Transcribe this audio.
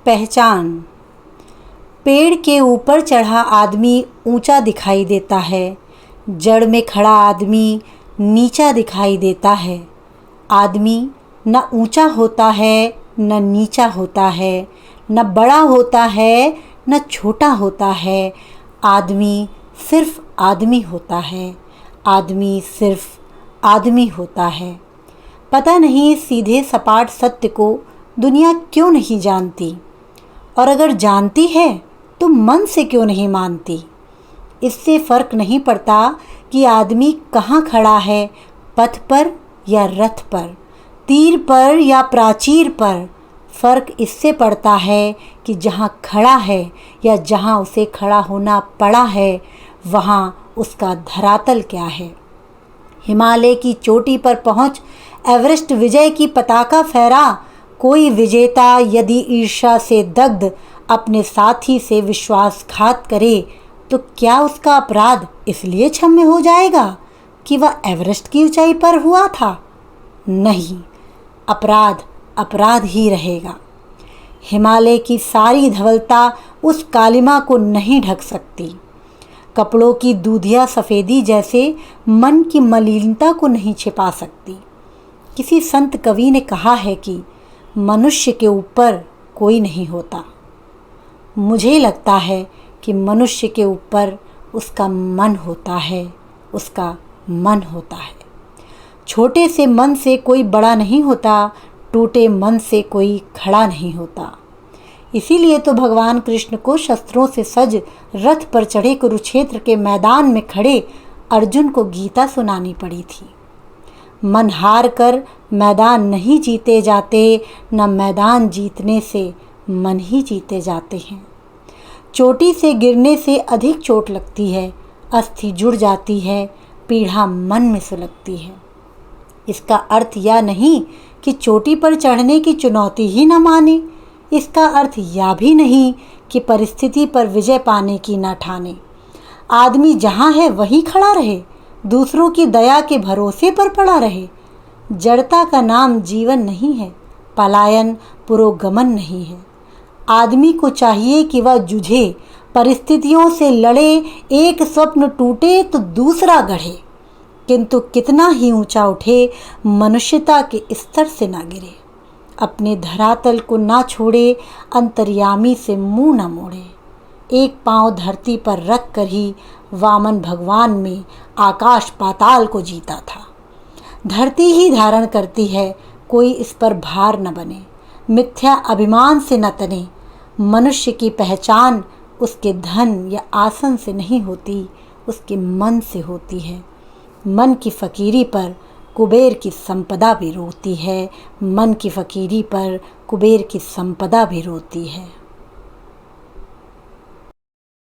पहचान। पेड़ के ऊपर चढ़ा आदमी ऊंचा दिखाई देता है, जड़ में खड़ा आदमी नीचा दिखाई देता है। आदमी न ऊंचा होता है न नीचा होता है, न बड़ा होता है न छोटा होता है। आदमी सिर्फ आदमी होता है, आदमी सिर्फ आदमी होता है। पता नहीं सीधे सपाट सत्य को दुनिया क्यों नहीं जानती, और अगर जानती है तो मन से क्यों नहीं मानती। इससे फ़र्क नहीं पड़ता कि आदमी कहाँ खड़ा है, पथ पर या रथ पर, तीर पर या प्राचीर पर। फ़र्क इससे पड़ता है कि जहाँ खड़ा है या जहाँ उसे खड़ा होना पड़ा है, वहाँ उसका धरातल क्या है। हिमालय की चोटी पर पहुँच एवरेस्ट विजय की पताका फहरा कोई विजेता यदि ईर्ष्या से दग्ध अपने साथी से विश्वासघात करे तो क्या उसका अपराध इसलिए क्षम्य हो जाएगा कि वह एवरेस्ट की ऊंचाई पर हुआ था? नहीं, अपराध अपराध ही रहेगा। हिमालय की सारी धवलता उस कालिमा को नहीं ढक सकती। कपड़ों की दूधिया सफ़ेदी जैसे मन की मलिनता को नहीं छिपा सकती। किसी संत कवि ने कहा है कि मनुष्य के ऊपर कोई नहीं होता। मुझे लगता है कि मनुष्य के ऊपर उसका मन होता है, उसका मन होता है। छोटे से मन से कोई बड़ा नहीं होता, टूटे मन से कोई खड़ा नहीं होता। इसीलिए तो भगवान कृष्ण को शस्त्रों से सज रथ पर चढ़े कुरुक्षेत्र के मैदान में खड़े अर्जुन को गीता सुनानी पड़ी थी। मन हार कर मैदान नहीं जीते जाते, न मैदान जीतने से मन ही जीते जाते हैं। चोटी से गिरने से अधिक चोट लगती है, अस्थि जुड़ जाती है, पीड़ा मन में सुलगती है। इसका अर्थ यह नहीं कि चोटी पर चढ़ने की चुनौती ही न माने। इसका अर्थ यह भी नहीं कि परिस्थिति पर विजय पाने की न ठाने। आदमी जहाँ है वहीं खड़ा रहे, दूसरों की दया के भरोसे पर पड़ा रहे। जड़ता का नाम जीवन नहीं है, पलायन पुरोगमन नहीं है। आदमी को चाहिए कि वह जूझे, परिस्थितियों से लड़े, एक स्वप्न टूटे तो दूसरा गढ़े, किंतु कितना ही ऊंचा उठे, मनुष्यता के स्तर से ना गिरे। अपने धरातल को ना छोड़े, अंतर्यामी से मुंह न मोड़े। एक पांव धरती पर रख कर ही वामन भगवान में आकाश पाताल को जीता था। धरती ही धारण करती है, कोई इस पर भार न बने, मिथ्या अभिमान से न तने। मनुष्य की पहचान उसके धन या आसन से नहीं होती, उसके मन से होती है। मन की फ़कीरी पर कुबेर की संपदा भी रोती है, मन की फ़कीरी पर कुबेर की संपदा भी रोती है।